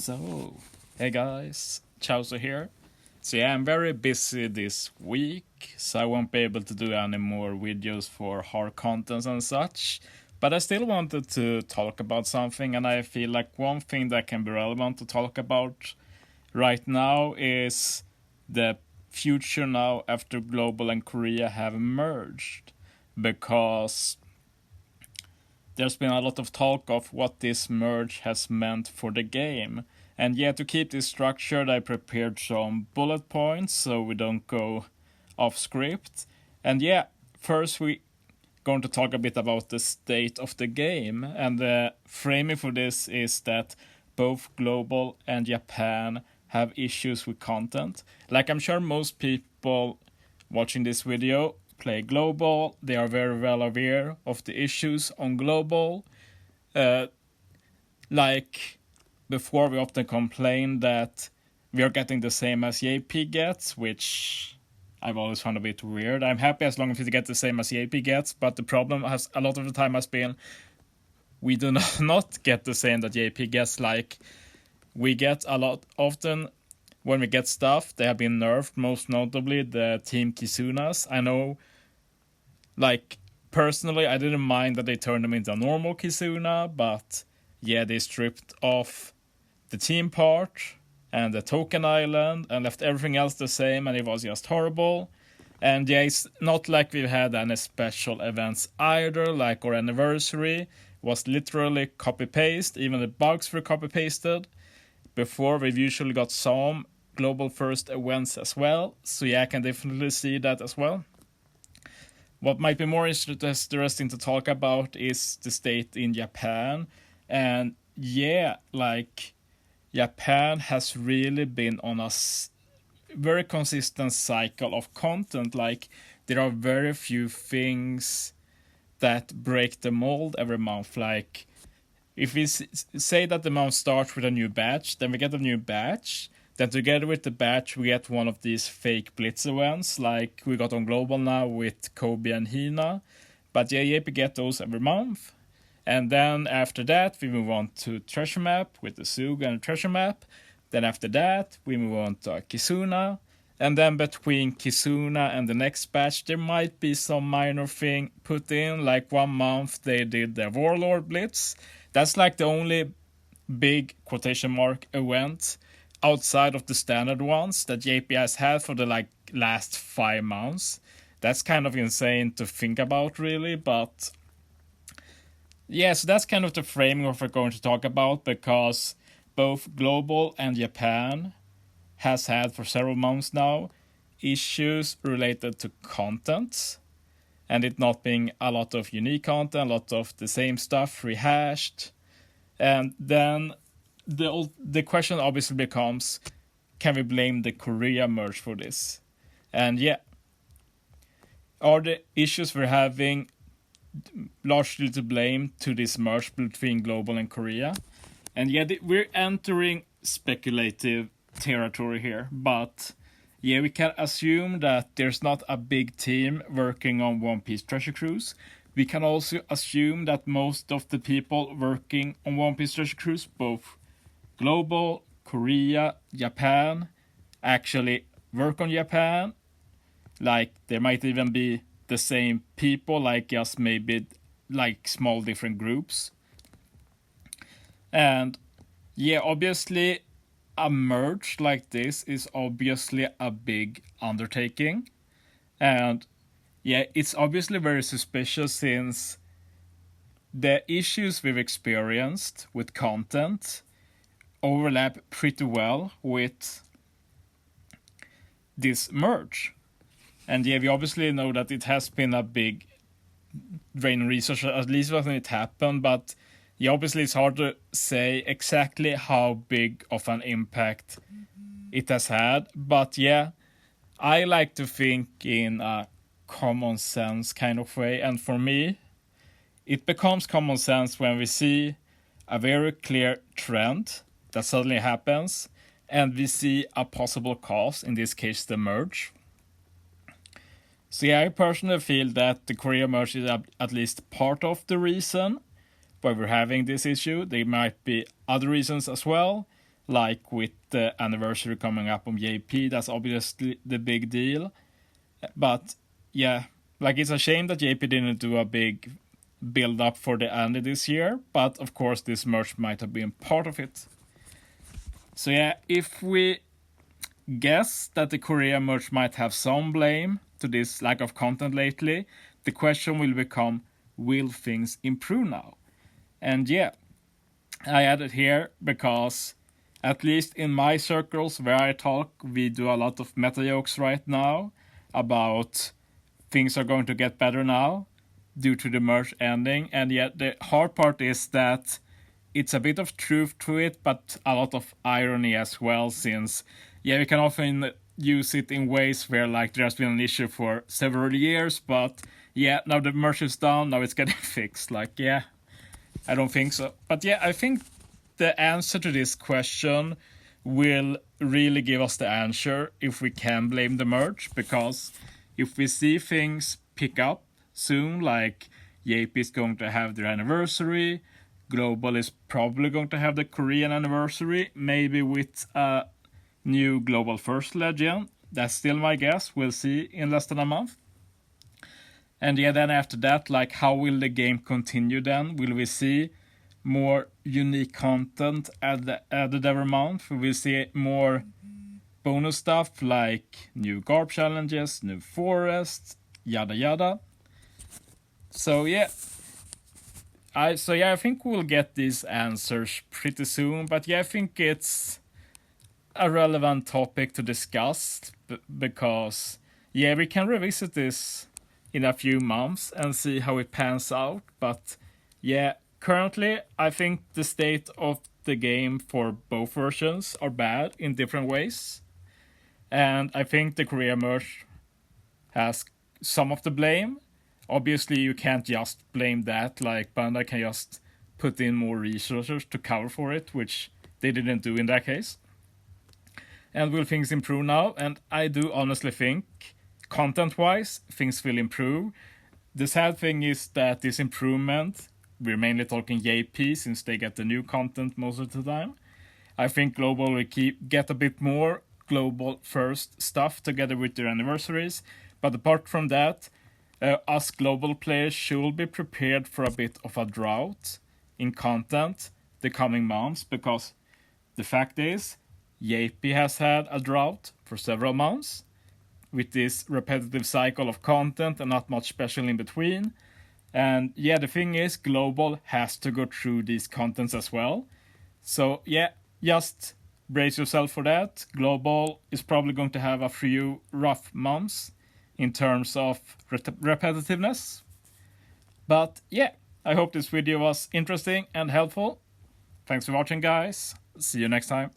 So, hey guys, Chowser here. So yeah, I'm very busy this week, so I won't be able to do any more videos for hard contents and such. But I still wanted to talk about something, and I feel like one thing that can be relevant to talk about right now is the future now after Global and Korea have merged. Because there's been a lot of talk of what this merge has meant for the game. And yeah, to keep this structured, I prepared some bullet points so we don't go off script. And yeah, first we going to talk a bit about the state of the game. And the framing for this is that both Global and Japan have issues with content. Like I'm sure most people watching this video play Global. They are very well aware of the issues on Global. Like before, we often complain that we are getting the same as JP gets, which I've always found a bit weird. I'm happy as long as we get the same as JP gets, but the problem has a lot of the time has been we do not get the same that JP gets. Like we get a lot often when we get stuff, they have been nerfed, most notably the Team Kizunas. I know, like, personally, I didn't mind that they turned them into a normal Kizuna, but yeah, they stripped off the team part and the token island and left everything else the same, and it was just horrible. And yeah, it's not like we've had any special events either, like our anniversary was literally copy-paste, even the bugs were copy-pasted. Before, we've usually got some global first events as well, so yeah, I can definitely see that as well. What might be more interesting to talk about is the state in Japan. And yeah, like Japan has really been on a very consistent cycle of content. Like there are very few things that break the mold every month. Like if we say that the month starts with a new batch, then we get a new batch. Then together with the batch, we get one of these fake blitz events, like we got on Global now with Kobe and Hina. But yeah, we get those every month. And then after that, we move on to Treasure Map with the Suga and Treasure Map. Then after that, we move on to Kizuna. And then between Kizuna and the next batch, there might be some minor thing put in. Like 1 month, they did the Warlord Blitz. That's like the only big quotation mark event outside of the standard ones that JP has had for the like last 5 months. That's kind of insane to think about, really, but yeah, so that's kind of the framing of what we're going to talk about, because both Global and Japan has had for several months now issues related to content, and it not being a lot of unique content, a lot of the same stuff rehashed. And then the question obviously becomes, can we blame the Korea merge for this? And yeah, are the issues we're having largely to blame to this merge between Global and Korea? And yeah, we're entering speculative territory here, but yeah, we can assume that there's not a big team working on One Piece Treasure Cruise. We can also assume that most of the people working on One Piece Treasure Cruise, both Global, Korea, Japan, actually work on Japan. Like there might even be the same people, like just maybe like small different groups. And yeah, obviously a merge like this is obviously a big undertaking. And yeah, it's obviously very suspicious since the issues we've experienced with content overlap pretty well with this merge. And yeah, we obviously know that it has been a big drain on research, at least when it happened, but yeah, obviously it's hard to say exactly how big of an impact it has had. But yeah, I like to think in a common sense kind of way, and for me, it becomes common sense when we see a very clear trend that suddenly happens, and we see a possible cause, in this case the merge. So yeah, I personally feel that the Korea merge is at least part of the reason why we're having this issue. There might be other reasons as well, like with the anniversary coming up on JP. That's obviously the big deal. But yeah, like it's a shame that JP didn't do a big build up for the Andy this year, but of course this merch might have been part of it. So yeah, if we guess that the Korea merch might have some blame to this lack of content lately, the question will become, will things improve now? And yeah, I added here because at least in my circles where I talk, we do a lot of meta jokes right now about things are going to get better now due to the merge ending. And yet the hard part is that it's a bit of truth to it, but a lot of irony as well, since we can often use it in ways where like there's been an issue for several years, but now the merge is done, now it's getting fixed. Like, I don't think so. But I think the answer to this question will really give us the answer if we can blame the merge, because if we see things pick up soon, like JP is going to have their anniversary, Global is probably going to have the Korean anniversary, maybe with a new Global First Legend. That's still my guess. We'll see in less than a month. And then after that, like, how will the game continue then? Will we see more unique content added every month? Will we see more bonus stuff like new Garb challenges, new forests, yada yada? So I think we'll get these answers pretty soon. But I think it's a relevant topic to discuss because we can revisit this in a few months and see how it pans out. But currently I think the state of the game for both versions are bad in different ways. And I think the Korea merge has some of the blame. Obviously, you can't just blame that. Like, Bandai can just put in more resources to cover for it, which they didn't do in that case. And will things improve now? And I do honestly think, content-wise, things will improve. The sad thing is that this improvement, we're mainly talking JP since they get the new content most of the time. I think Global will get a bit more Global First stuff together with their anniversaries. But apart from that, us global players should be prepared for a bit of a drought in content the coming months, because the fact is JP has had a drought for several months with this repetitive cycle of content and not much special in between. And the thing is, Global has to go through these contents as well. So just brace yourself for that. Global is probably going to have a few rough months in terms of repetitiveness. But I hope this video was interesting and helpful. Thanks for watching, guys. See you next time.